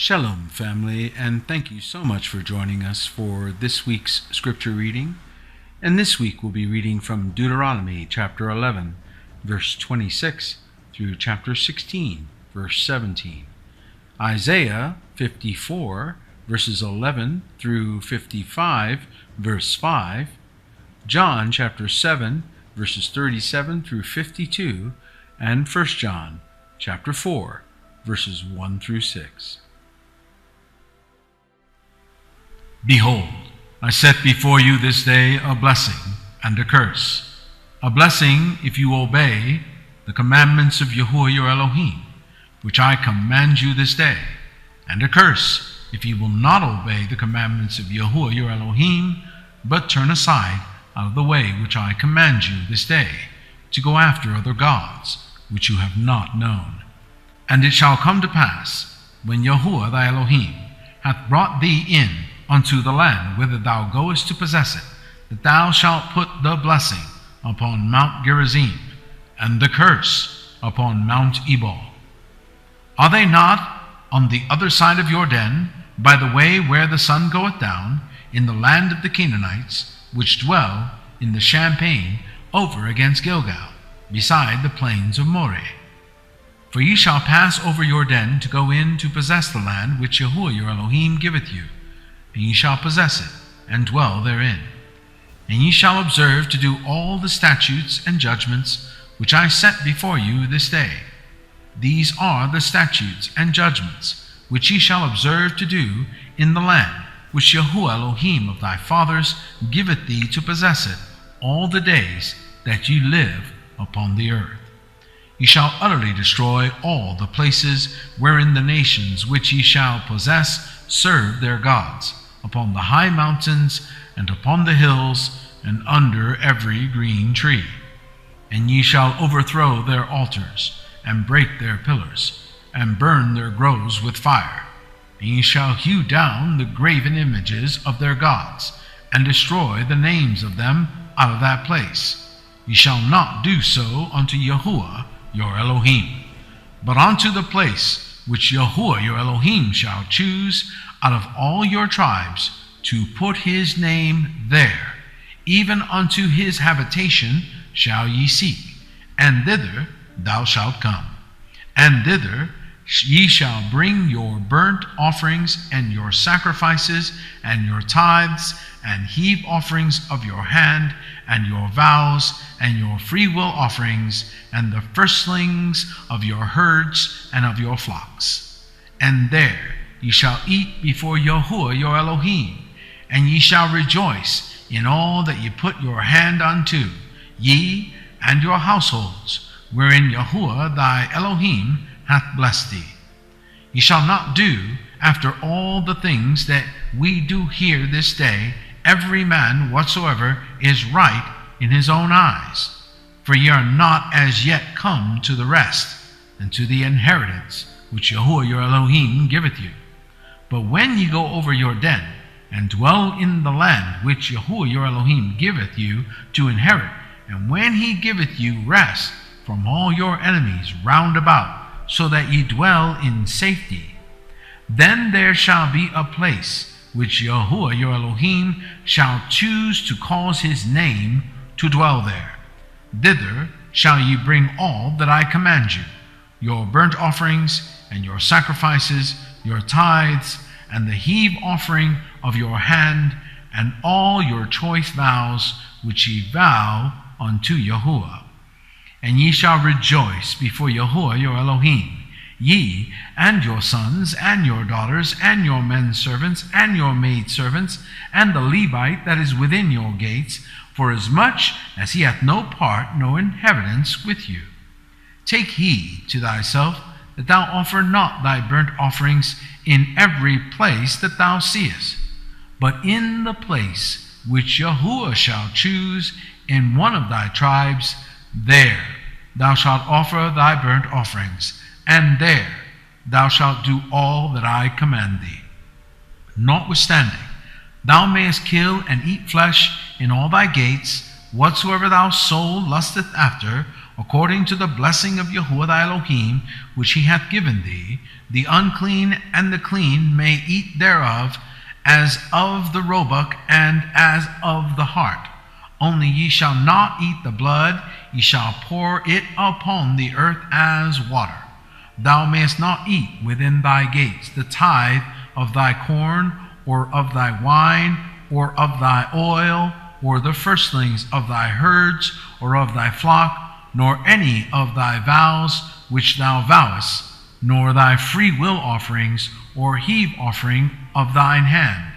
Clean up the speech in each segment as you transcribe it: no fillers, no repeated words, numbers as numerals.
Shalom, family, and thank you so much for joining us for this week's scripture reading. And this week we'll be reading from Deuteronomy chapter 11, verse 26 through chapter 16, verse 17. Isaiah 54, verses 11 through 55, verse 5. John chapter 7, verses 37 through 52, and 1 John chapter 4, verses 1 through 6. Behold, I set before you this day a blessing and a curse. A blessing if you obey the commandments of Yahuwah your Elohim, which I command you this day, and a curse if you will not obey the commandments of Yahuwah your Elohim, but turn aside out of the way which I command you this day, to go after other gods, which you have not known. And it shall come to pass, when Yahuwah thy Elohim hath brought thee in unto the land whither thou goest to possess it, that thou shalt put the blessing upon Mount Gerizim, and the curse upon Mount Ebal. Are they not on the other side of Jordan, by the way where the sun goeth down, in the land of the Canaanites, which dwell in the champaign over against Gilgal, beside the plains of Moreh? For ye shall pass over Jordan to go in to possess the land which Yahuwah your Elohim giveth you, and ye shall possess it, and dwell therein. And ye shall observe to do all the statutes and judgments which I set before you this day. These are the statutes and judgments which ye shall observe to do in the land which Yahuwah Elohim of thy fathers giveth thee to possess it all the days that ye live upon the earth. Ye shall utterly destroy all the places wherein the nations which ye shall possess serve their gods, upon the high mountains, and upon the hills, and under every green tree. And ye shall overthrow their altars, and break their pillars, and burn their groves with fire. And ye shall hew down the graven images of their gods, and destroy the names of them out of that place. Ye shall not do so unto Yahuwah your Elohim, but unto the place which Yahuwah your Elohim shall choose out of all your tribes, to put his name there, even unto his habitation shall ye seek, and thither thou shalt come. And thither ye shall bring your burnt offerings, and your sacrifices, and your tithes, and heave offerings of your hand, and your vows, and your freewill offerings, and the firstlings of your herds and of your flocks. And there ye shall eat before Yahuwah your Elohim, and ye shall rejoice in all that ye put your hand unto, ye and your households, wherein Yahuwah thy Elohim hath blessed thee. Ye shall not do after all the things that we do here this day, every man whatsoever is right in his own eyes. For ye are not as yet come to the rest, and to the inheritance which Yahuwah your Elohim giveth you. But when ye go over Jordan, and dwell in the land which Yahuwah your Elohim giveth you to inherit, and when he giveth you rest from all your enemies round about, so that ye dwell in safety, then there shall be a place which Yahuwah your Elohim shall choose to cause his name to dwell there. Thither shall ye bring all that I command you, your burnt offerings, and your sacrifices, your tithes, and the heave offering of your hand, and all your choice vows which ye vow unto Yahuwah. And ye shall rejoice before Yahuwah your Elohim, ye and your sons, and your daughters, and your men servants, and your maid servants, and the Levite that is within your gates, forasmuch as he hath no part nor inheritance with you. Take heed to thyself that thou offer not thy burnt offerings in every place that thou seest, but in the place which Yahuwah shall choose in one of thy tribes, there thou shalt offer thy burnt offerings, and there thou shalt do all that I command thee. Notwithstanding, thou mayest kill and eat flesh in all thy gates, whatsoever thy soul lusteth after, according to the blessing of Yahuwah thy Elohim, which he hath given thee, the unclean and the clean may eat thereof, as of the roebuck and as of the hart. Only ye shall not eat the blood, ye shall pour it upon the earth as water. Thou mayest not eat within thy gates the tithe of thy corn, or of thy wine, or of thy oil, or the firstlings of thy herds, or of thy flock, nor any of thy vows which thou vowest, nor thy free will offerings, or heave offering of thine hand.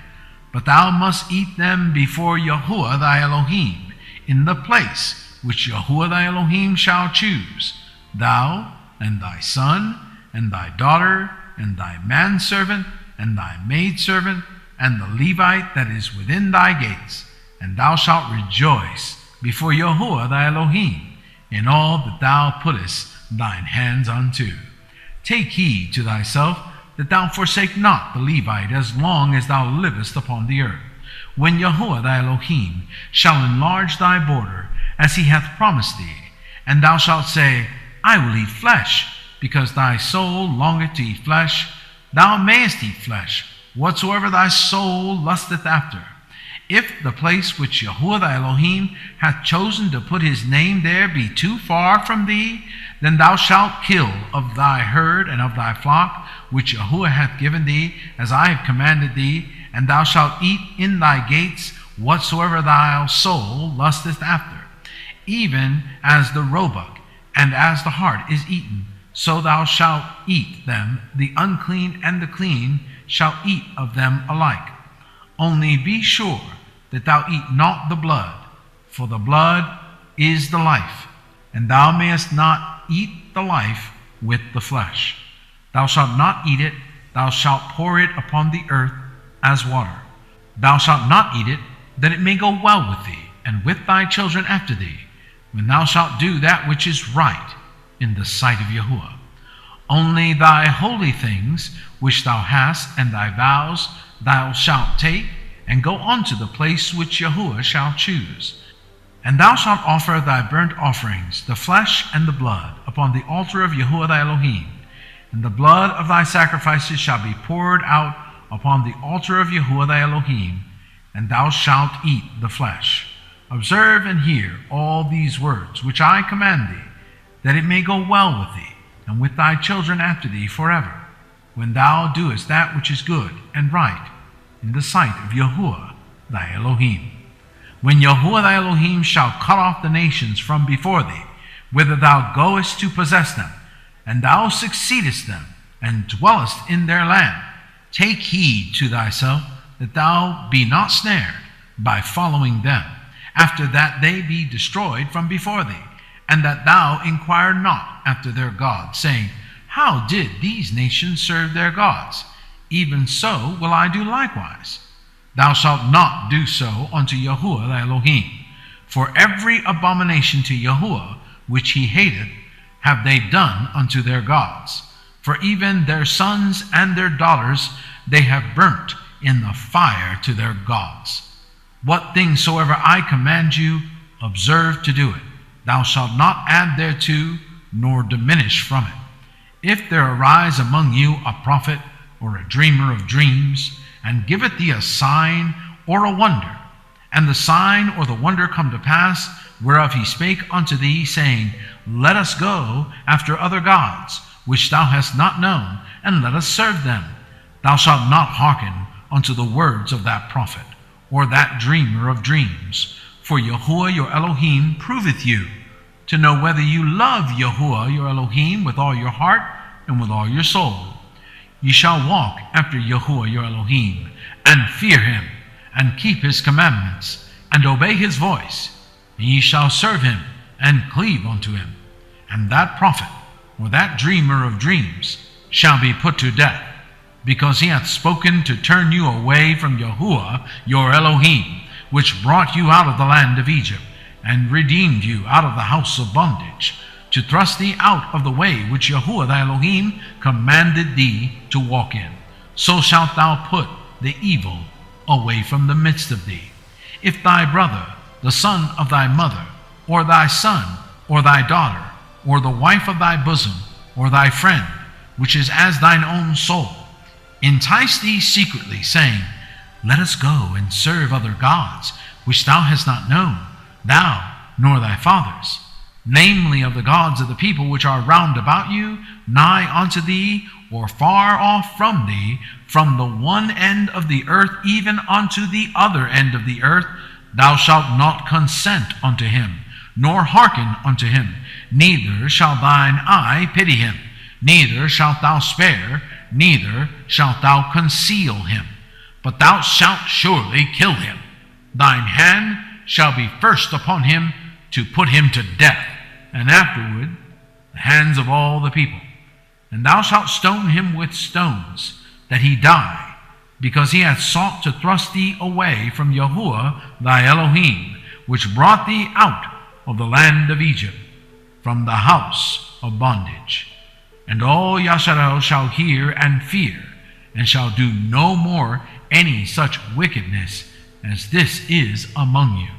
But thou must eat them before Yahuwah thy Elohim, in the place which Yahuwah thy Elohim shall choose, thou, and thy son, and thy daughter, and thy manservant, and thy maidservant, and the Levite that is within thy gates. And thou shalt rejoice before Yahuwah thy Elohim in all that thou puttest thine hands unto. Take heed to thyself that thou forsake not the Levite as long as thou livest upon the earth. When Yahuwah thy Elohim shall enlarge thy border, as he hath promised thee, and thou shalt say, I will eat flesh, because thy soul longeth to eat flesh, thou mayest eat flesh, whatsoever thy soul lusteth after. If the place which Yahuwah thy Elohim hath chosen to put his name there be too far from thee, then thou shalt kill of thy herd and of thy flock, which Yahuwah hath given thee, as I have commanded thee, and thou shalt eat in thy gates whatsoever thy soul lusteth after. Even as the roebuck and as the hart is eaten, so thou shalt eat them. The unclean and the clean shall eat of them alike. Only be sure that thou eat not the blood, for the blood is the life, and thou mayest not eat the life with the flesh. Thou shalt not eat it, thou shalt pour it upon the earth as water. Thou shalt not eat it, that it may go well with thee, and with thy children after thee, when thou shalt do that which is right in the sight of Yahuwah. Only thy holy things which thou hast, and thy vows, thou shalt take, and go unto the place which Yahuwah shall choose. And thou shalt offer thy burnt offerings, the flesh and the blood, upon the altar of Yahuwah thy Elohim. And the blood of thy sacrifices shall be poured out upon the altar of Yahuwah thy Elohim, and thou shalt eat the flesh. Observe and hear all these words which I command thee, that it may go well with thee, and with thy children after thee forever, when thou doest that which is good and right in the sight of Yahuwah thy Elohim. When Yahuwah thy Elohim shall cut off the nations from before thee, whither thou goest to possess them, and thou succeedest them, and dwellest in their land, take heed to thyself that thou be not snared by following them, after that they be destroyed from before thee, and that thou inquire not after their gods, saying, How did these nations serve their gods? Even so will I do likewise. Thou shalt not do so unto Yahuwah thy Elohim. For every abomination to Yahuwah which he hateth have they done unto their gods. For even their sons and their daughters they have burnt in the fire to their gods. What things soever I command you, observe to do it. Thou shalt not add thereto, nor diminish from it. If there arise among you a prophet or a dreamer of dreams, and giveth thee a sign or a wonder, and the sign or the wonder come to pass, whereof he spake unto thee, saying, Let us go after other gods, which thou hast not known, and let us serve them. Thou shalt not hearken unto the words of that prophet, or that dreamer of dreams. For Yahuwah your Elohim proveth you, to know whether you love Yahuwah your Elohim with all your heart and with all your soul. Ye shall walk after Yahuwah your Elohim, and fear him, and keep his commandments, and obey his voice. And ye shall serve him, and cleave unto him. And that prophet, or that dreamer of dreams, shall be put to death, because he hath spoken to turn you away from Yahuwah your Elohim, which brought you out of the land of Egypt, and redeemed you out of the house of bondage, to thrust thee out of the way which Yahuwah thy Elohim commanded thee to walk in. So shalt thou put the evil away from the midst of thee. If thy brother, the son of thy mother, or thy son, or thy daughter, or the wife of thy bosom, or thy friend, which is as thine own soul, entice thee secretly, saying, Let us go and serve other gods, which thou hast not known, thou nor thy fathers, namely of the gods of the people which are round about you, nigh unto thee, or far off from thee, from the one end of the earth even unto the other end of the earth. Thou shalt not consent unto him, nor hearken unto him, neither shall thine eye pity him, neither shalt thou spare, neither shalt thou conceal him, but thou shalt surely kill him. Thine hand shall be first upon him to put him to death, and afterward the hands of all the people. And thou shalt stone him with stones, that he die, because he hath sought to thrust thee away from Yahuwah thy Elohim, which brought thee out of the land of Egypt, from the house of bondage. And all Yasharel shall hear and fear, and shall do no more any such wickedness as this is among you.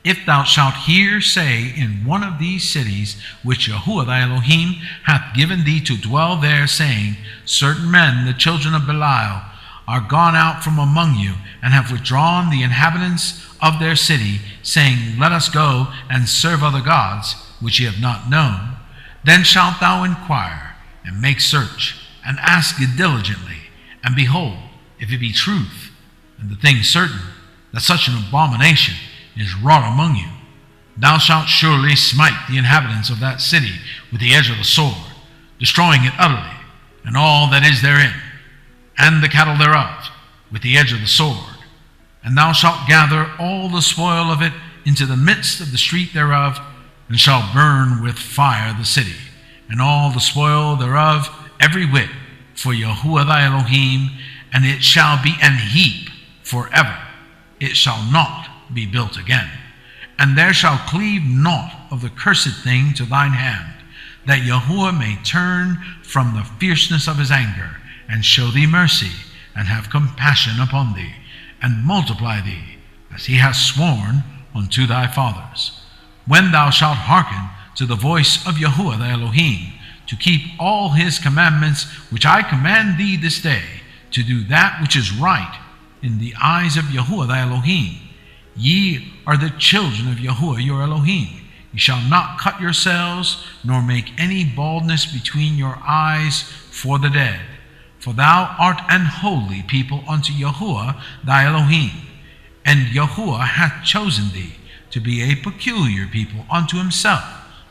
If thou shalt hear say in one of these cities, which Yahuwah thy Elohim hath given thee to dwell there, saying, Certain men, the children of Belial, are gone out from among you, and have withdrawn the inhabitants of their city, saying, Let us go and serve other gods, which ye have not known, then shalt thou inquire, and make search, and ask it diligently, and behold, if it be truth, and the thing certain, that such an abomination is wrought among you, thou shalt surely smite the inhabitants of that city with the edge of the sword, destroying it utterly, and all that is therein, and the cattle thereof, with the edge of the sword. And thou shalt gather all the spoil of it into the midst of the street thereof, and shalt burn with fire the city, and all the spoil thereof every whit, for Yahuwah thy Elohim, and it shall be an heap forever. It shall not be built again. And there shall cleave naught of the cursed thing to thine hand, that Yahuwah may turn from the fierceness of his anger, and show thee mercy, and have compassion upon thee, and multiply thee, as he hath sworn unto thy fathers. When thou shalt hearken to the voice of Yahuwah thy Elohim, to keep all his commandments which I command thee this day, to do that which is right in the eyes of Yahuwah thy Elohim. Ye are the children of Yahuwah your Elohim. Ye shall not cut yourselves, nor make any baldness between your eyes for the dead. For thou art an holy people unto Yahuwah thy Elohim, and Yahuwah hath chosen thee to be a peculiar people unto himself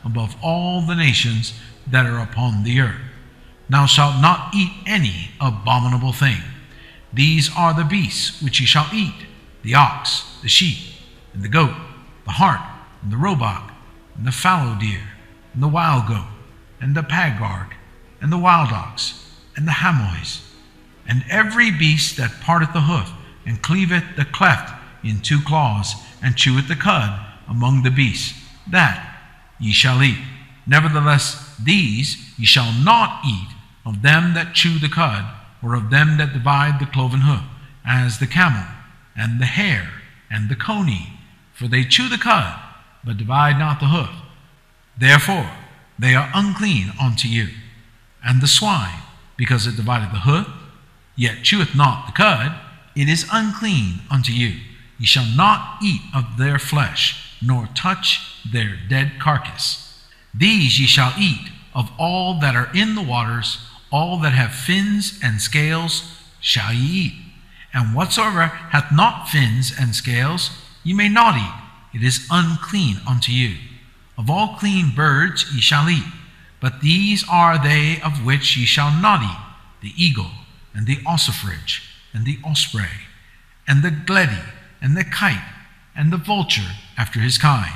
above all the nations that are upon the earth. Thou shalt not eat any abominable thing. These are the beasts which ye shall eat, the ox, the sheep, and the goat, the hart, and the roebuck, and the fallow deer, and the wild goat, and the pagard, and the wild ox, and the hamois, and every beast that parteth the hoof, and cleaveth the cleft in two claws, and cheweth the cud among the beasts, that ye shall eat. Nevertheless, these ye shall not eat of them that chew the cud, or of them that divide the cloven hoof, as the camel, and the hare, and the coney, for they chew the cud, but divide not the hoof. Therefore they are unclean unto you. And the swine, because it divideth the hoof, yet cheweth not the cud, it is unclean unto you. Ye shall not eat of their flesh, nor touch their dead carcass. These ye shall eat of all that are in the waters, all that have fins and scales shall ye eat. And whatsoever hath not fins and scales, ye may not eat. It is unclean unto you. Of all clean birds ye shall eat, but these are they of which ye shall not eat: the eagle, and the ossifrage, and the osprey, and the gledy, and the kite, and the vulture after his kind,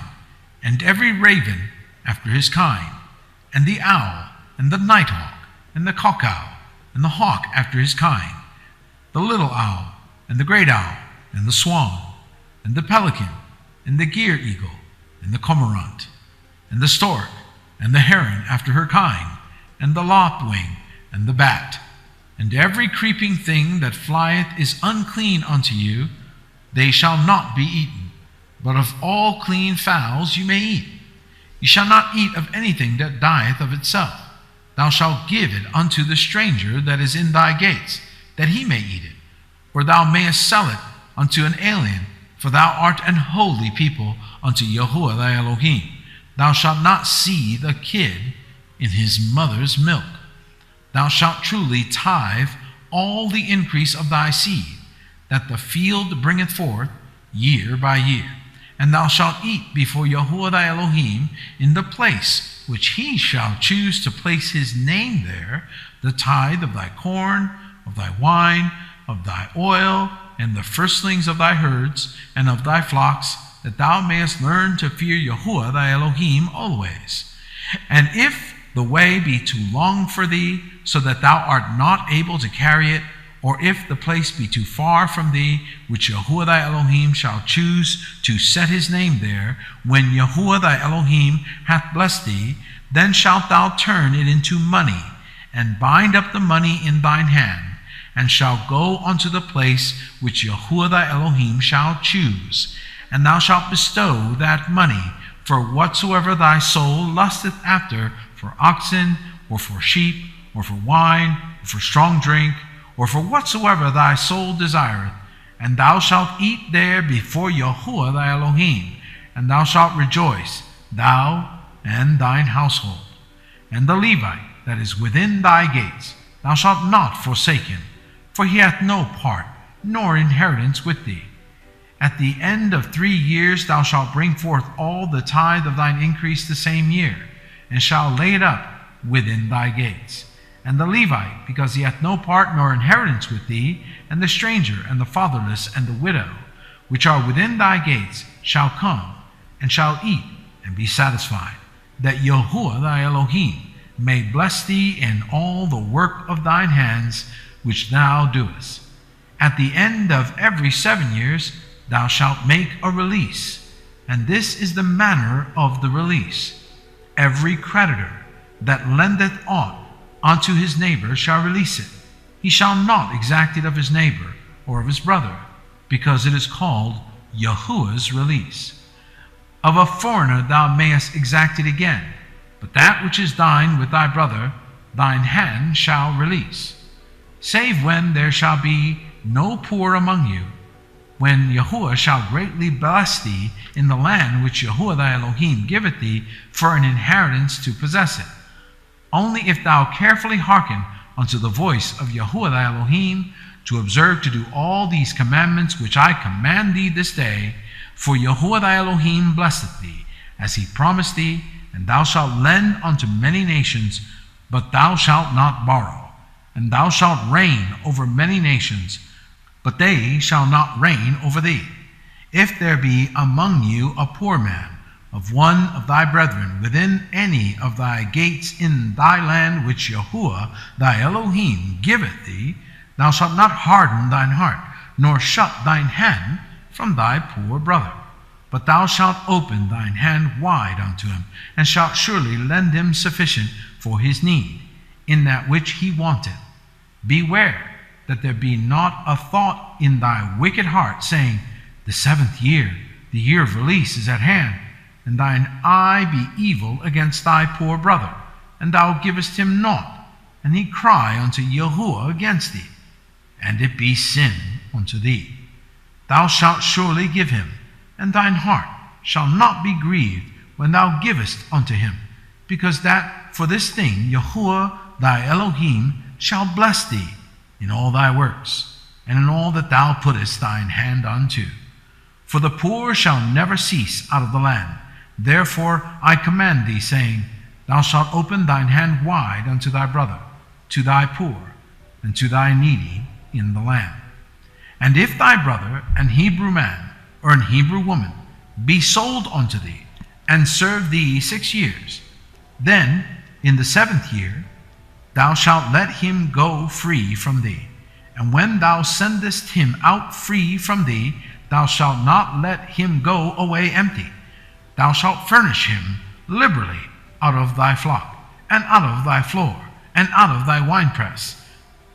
and every raven after his kind, and the owl, and the nighthawk, and the cuckow, and the hawk after his kind, the little owl, and the great owl, and the swan, and the pelican, and the gier eagle, and the cormorant, and the stork, and the heron after her kind, and the lapwing, and the bat. And every creeping thing that flieth is unclean unto you, they shall not be eaten. But of all clean fowls you may eat. Ye shall not eat of anything that dieth of itself. Thou shalt give it unto the stranger that is in thy gates, that he may eat it. Or thou mayest sell it unto an alien, for thou art an holy people unto Yahuwah thy Elohim. Thou shalt not seethe a kid in his mother's milk. Thou shalt truly tithe all the increase of thy seed, that the field bringeth forth year by year. And thou shalt eat before Yahuwah thy Elohim in the place which he shall choose to place his name there, the tithe of thy corn, of thy wine, of thy oil, and the firstlings of thy herds, and of thy flocks, that thou mayest learn to fear Yahuwah thy Elohim always. And if the way be too long for thee, so that thou art not able to carry it, or if the place be too far from thee, which Yahuwah thy Elohim shall choose to set his name there, when Yahuwah thy Elohim hath blessed thee, then shalt thou turn it into money, and bind up the money in thine hand, and shall go unto the place which Yahuwah thy Elohim shall choose. And thou shalt bestow that money for whatsoever thy soul lusteth after, for oxen, or for sheep, or for wine, or for strong drink, or for whatsoever thy soul desireth. And thou shalt eat there before Yahuwah thy Elohim, and thou shalt rejoice, thou and thine household. And the Levite that is within thy gates, thou shalt not forsake him, for he hath no part nor inheritance with thee. At the end of 3 years thou shalt bring forth all the tithe of thine increase the same year, and shalt lay it up within thy gates. And the Levite, because he hath no part nor inheritance with thee, and the stranger, and the fatherless, and the widow, which are within thy gates, shall come, and shall eat, and be satisfied, that Yahuwah thy Elohim may bless thee in all the work of thine hands, which thou doest. At the end of every 7 years thou shalt make a release, and this is the manner of the release. Every creditor that lendeth aught unto his neighbor shall release it. He shall not exact it of his neighbor or of his brother, because it is called Yahuwah's release. Of a foreigner thou mayest exact it again, but that which is thine with thy brother, thine hand shall release. Save when there shall be no poor among you, when Yahuwah shall greatly bless thee in the land which Yahuwah thy Elohim giveth thee for an inheritance to possess it. Only if thou carefully hearken unto the voice of Yahuwah thy Elohim, to observe to do all these commandments which I command thee this day, for Yahuwah thy Elohim blesseth thee, as he promised thee, and thou shalt lend unto many nations, but thou shalt not borrow. And thou shalt reign over many nations, but they shall not reign over thee. If there be among you a poor man, of one of thy brethren, within any of thy gates in thy land which Yahuwah thy Elohim giveth thee, thou shalt not harden thine heart, nor shut thine hand from thy poor brother. But thou shalt open thine hand wide unto him, and shalt surely lend him sufficient for his need, in that which he wanteth. Beware that there be not a thought in thy wicked heart, saying, the 7th year, the year of release, is at hand, and thine eye be evil against thy poor brother, and thou givest him naught, and he cry unto Yahuwah against thee, and it be sin unto thee. Thou shalt surely give him, and thine heart shall not be grieved when thou givest unto him, because that for this thing Yahuwah thy Elohim shall bless thee in all thy works, and in all that thou puttest thine hand unto. For the poor shall never cease out of the land. Therefore I command thee, saying, thou shalt open thine hand wide unto thy brother, to thy poor, and to thy needy in the land. And if thy brother, an Hebrew man, or an Hebrew woman, be sold unto thee, and serve thee 6 years, then in the 7th year thou shalt let him go free from thee. And when thou sendest him out free from thee, thou shalt not let him go away empty. Thou shalt furnish him liberally out of thy flock, and out of thy floor, and out of thy winepress.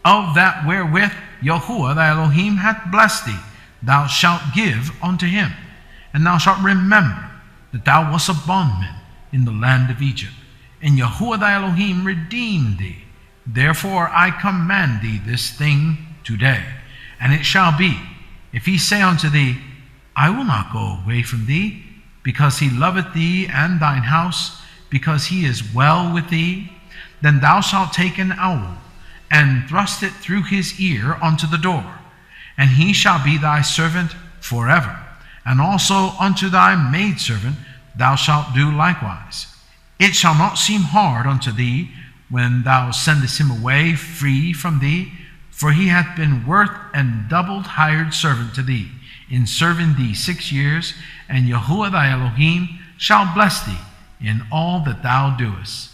Of that wherewith Yahuwah thy Elohim hath blessed thee, thou shalt give unto him. And thou shalt remember that thou wast a bondman in the land of Egypt, and Yahuwah thy Elohim redeemed thee. Therefore I command thee this thing today. And it shall be, if he say unto thee, I will not go away from thee, because he loveth thee and thine house, because he is well with thee, then thou shalt take an owl, and thrust it through his ear unto the door, and he shall be thy servant forever. And also unto thy maidservant thou shalt do likewise. It shall not seem hard unto thee when thou sendest him away free from thee, for he hath been worth and doubled hired servant to thee, in serving thee 6 years, and Yahuwah thy Elohim shall bless thee in all that thou doest.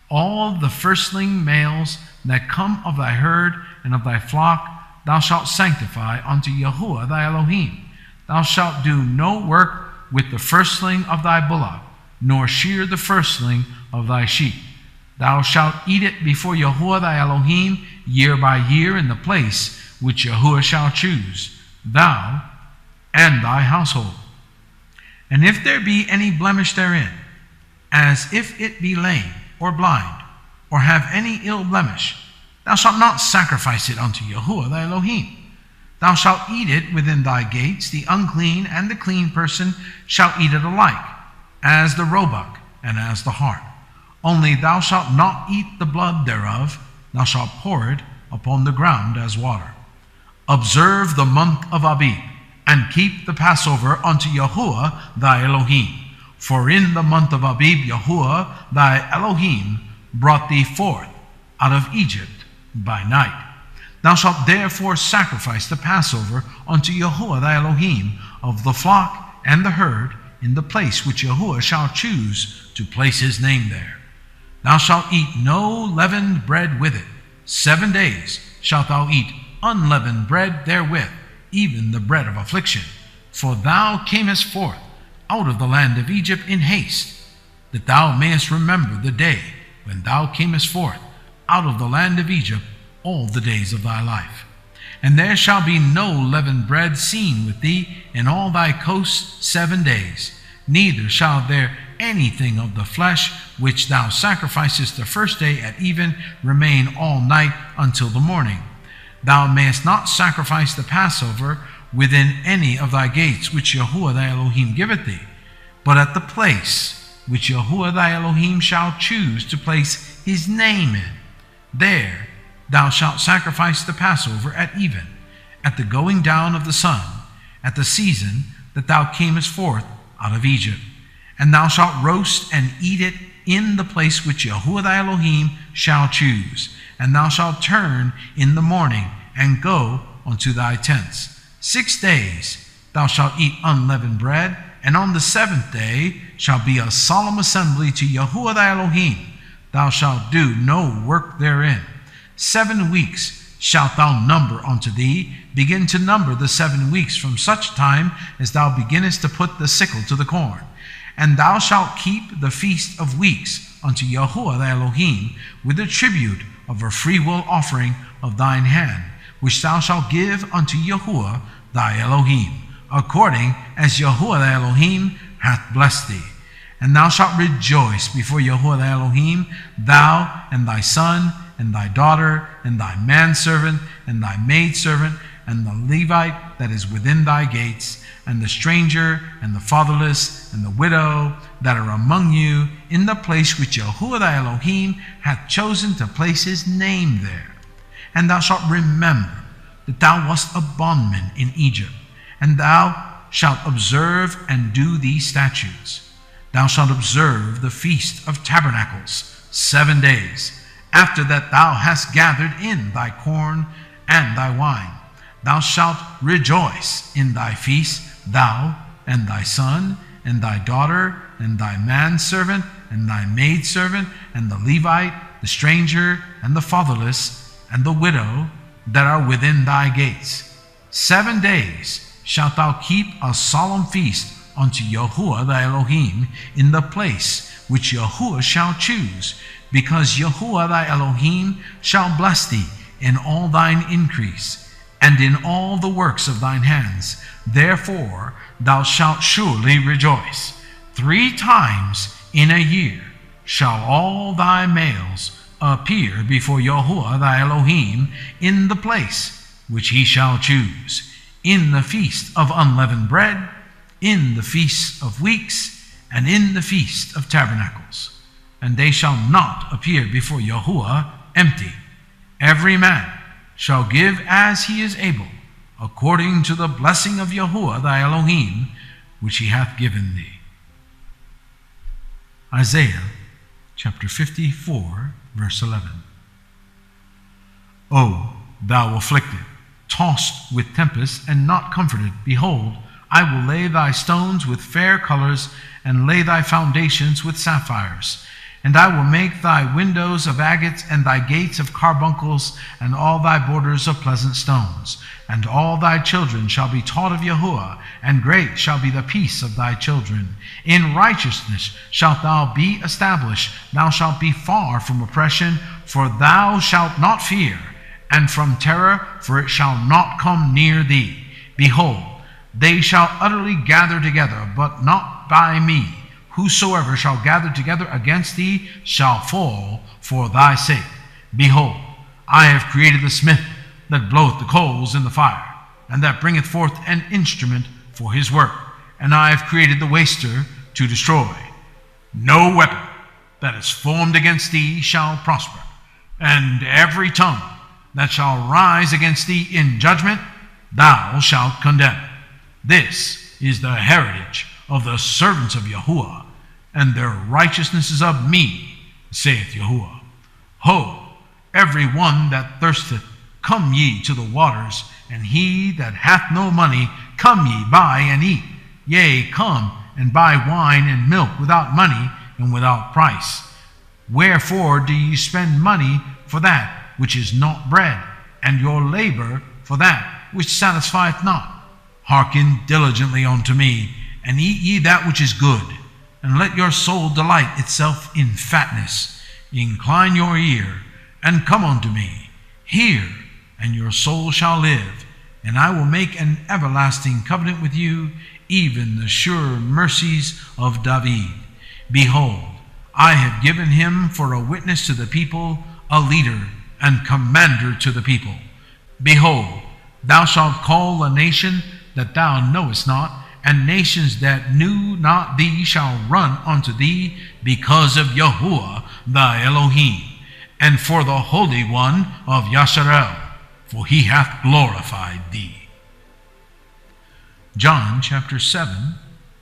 All the firstling males that come of thy herd and of thy flock thou shalt sanctify unto Yahuwah thy Elohim. Thou shalt do no work with the firstling of thy bullock, nor shear the firstling of thy sheep. Thou shalt eat it before Yahuwah thy Elohim year by year in the place which Yahuwah shall choose, thou and thy household. And if there be any blemish therein, as if it be lame or blind, or have any ill blemish, thou shalt not sacrifice it unto Yahuwah thy Elohim. Thou shalt eat it within thy gates. The unclean and the clean person shall eat it alike, as the roebuck and as the hart. Only thou shalt not eat the blood thereof, thou shalt pour it upon the ground as water. Observe the month of Abib, and keep the Passover unto Yahuwah thy Elohim. For in the month of Abib Yahuwah thy Elohim brought thee forth out of Egypt by night. Thou shalt therefore sacrifice the Passover unto Yahuwah thy Elohim of the flock and the herd in the place which Yahuwah shall choose to place his name there. Thou shalt eat no leavened bread with it. 7 days shalt thou eat unleavened bread therewith, even the bread of affliction. For thou camest forth out of the land of Egypt in haste, that thou mayest remember the day when thou camest forth out of the land of Egypt all the days of thy life. And there shall be no leavened bread seen with thee in all thy coasts 7 days, neither shall there anything of the flesh which thou sacrificest the first day at even remain all night until the morning. Thou mayest not sacrifice the Passover within any of thy gates which Yahuwah thy Elohim giveth thee, but at the place which Yahuwah thy Elohim shall choose to place his name in. There thou shalt sacrifice the Passover at even, at the going down of the sun, at the season that thou camest forth out of Egypt. And thou shalt roast and eat it in the place which Yahuwah thy Elohim shall choose. And thou shalt turn in the morning and go unto thy tents. 6 days thou shalt eat unleavened bread, and on the 7th day shall be a solemn assembly to Yahuwah thy Elohim. Thou shalt do no work therein. 7 weeks shalt thou number unto thee. Begin to number the 7 weeks from such time as thou beginnest to put the sickle to the corn. And thou shalt keep the feast of weeks unto Yahuwah thy Elohim with the tribute of a freewill offering of thine hand, which thou shalt give unto Yahuwah thy Elohim, according as Yahuwah thy Elohim hath blessed thee. And thou shalt rejoice before Yahuwah thy Elohim, thou and thy son, and thy daughter, and thy manservant, and thy maidservant, and the Levite that is within thy gates, and the stranger, and the fatherless, and the widow that are among you, in the place which Yahuwah thy Elohim hath chosen to place his name there. And thou shalt remember that thou wast a bondman in Egypt, and thou shalt observe and do these statutes. Thou shalt observe the Feast of Tabernacles 7 days, after that thou hast gathered in thy corn and thy wine. Thou shalt rejoice in thy feast, thou and thy son, and thy daughter, and thy manservant, and thy maidservant, and the Levite, the stranger, and the fatherless, and the widow that are within thy gates. 7 days shalt thou keep a solemn feast unto Yahuwah thy Elohim in the place which Yahuwah shall choose, because Yahuwah thy Elohim shall bless thee in all thine increase, and in all the works of thine hands. Therefore thou shalt surely rejoice. 3 times in a year shall all thy males appear before Yahuwah thy Elohim in the place which he shall choose, in the feast of unleavened bread, in the feast of weeks, and in the feast of tabernacles. And they shall not appear before Yahuwah empty. Every man shall give as he is able, according to the blessing of Yahuwah thy Elohim, which he hath given thee. Isaiah chapter 54, verse 11. O thou afflicted, tossed with tempest, and not comforted, behold, I will lay thy stones with fair colors, and lay thy foundations with sapphires. And I will make thy windows of agates, and thy gates of carbuncles, and all thy borders of pleasant stones. And all thy children shall be taught of Yahuwah, and great shall be the peace of thy children. In righteousness shalt thou be established. Thou shalt be far from oppression, for thou shalt not fear, and from terror, for it shall not come near thee. Behold, they shall utterly gather together, but not by me. Whosoever shall gather together against thee shall fall for thy sake. Behold, I have created the smith that bloweth the coals in the fire, and that bringeth forth an instrument for his work. And I have created the waster to destroy. No weapon that is formed against thee shall prosper, and every tongue that shall rise against thee in judgment thou shalt condemn. This is the heritage of the servants of Yahuwah, and their righteousness is of me, saith Yahuwah. Ho, every one that thirsteth, come ye to the waters, and he that hath no money, come ye, buy and eat. Yea, come and buy wine and milk without money and without price. Wherefore do ye spend money for that which is not bread, and your labor for that which satisfieth not? Hearken diligently unto me, and eat ye that which is good, and let your soul delight itself in fatness. Incline your ear, and come unto me. Hear, and your soul shall live, and I will make an everlasting covenant with you, even the sure mercies of David. Behold, I have given him for a witness to the people, a leader and commander to the people. Behold, thou shalt call a nation that thou knowest not, and nations that knew not thee shall run unto thee, because of Yahuwah thy Elohim, and for the Holy One of Yasharel, for he hath glorified thee. John chapter 7,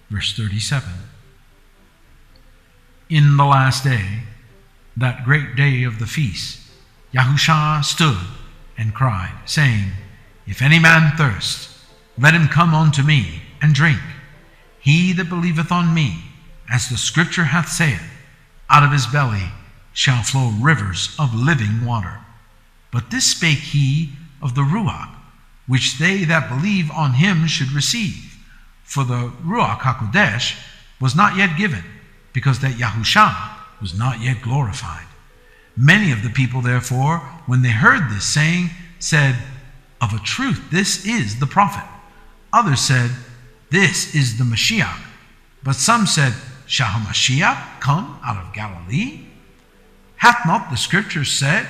verse 37. In the last day, that great day of the feast, Yahushua stood and cried, saying, If any man thirst, let him come unto me and drink. He that believeth on me, as the scripture hath said, out of his belly shall flow rivers of living water. But this spake he of the Ruach, which they that believe on him should receive. For the Ruach HaKodesh was not yet given, because that Yahushua was not yet glorified. Many of the people, therefore, when they heard this saying, said, Of a truth, this is the prophet. Others said, This is the Mashiach. But some said, Shall Mashiach come out of Galilee? Hath not the scripture said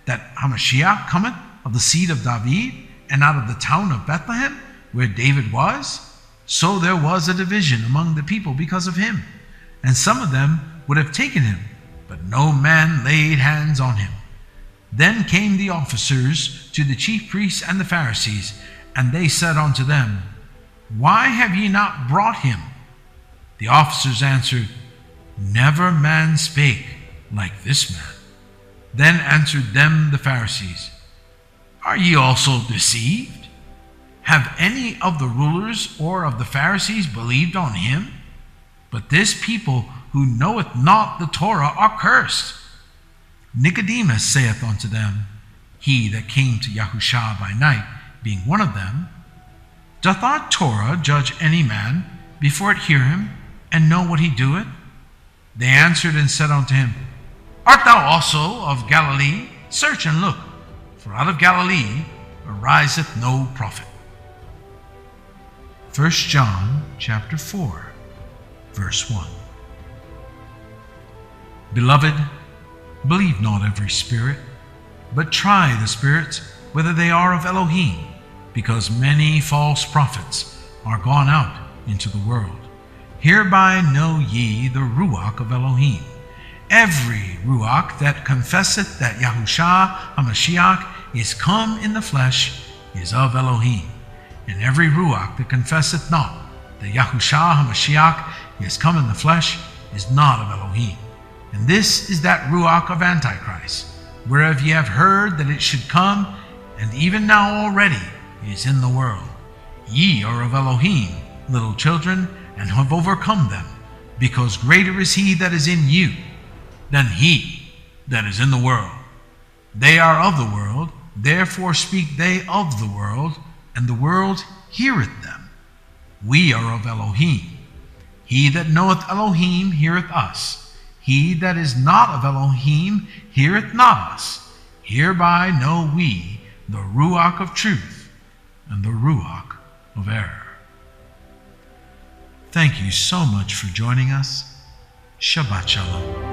that Hamashiach cometh of the seed of David, and out of the town of Bethlehem, where David was? So there was a division among the people because of him. And some of them would have taken him, but no man laid hands on him. Then came the officers to the chief priests and the Pharisees, and they said unto them, Why have ye not brought him? The officers answered, Never man spake like this man. Then answered them the Pharisees, Are ye also deceived? Have any of the rulers or of the Pharisees believed on him? But this people who knoweth not the Torah are cursed. Nicodemus saith unto them, he that came to Yahushua by night, being one of them, Doth our Torah judge any man before it hear him, and know what he doeth? They answered and said unto him, Art thou also of Galilee? Search and look, for out of Galilee ariseth no prophet. 1 John chapter 4, verse 1. Beloved, believe not every spirit, but try the spirits whether they are of Elohim, because many false prophets are gone out into the world. Hereby know ye the Ruach of Elohim. Every Ruach that confesseth that Yahushua HaMashiach is come in the flesh is of Elohim. And every Ruach that confesseth not that Yahushua HaMashiach is come in the flesh is not of Elohim. And this is that Ruach of Antichrist, whereof ye have heard that it should come, and even now already is in the world. Ye are of Elohim, little children, and have overcome them, because greater is he that is in you than he that is in the world. They are of the world, therefore speak they of the world, and the world heareth them. We are of Elohim. He that knoweth Elohim heareth us. He that is not of Elohim heareth not us. Hereby know we the Ruach of truth and the Ruach of error. Thank you so much for joining us. Shabbat Shalom.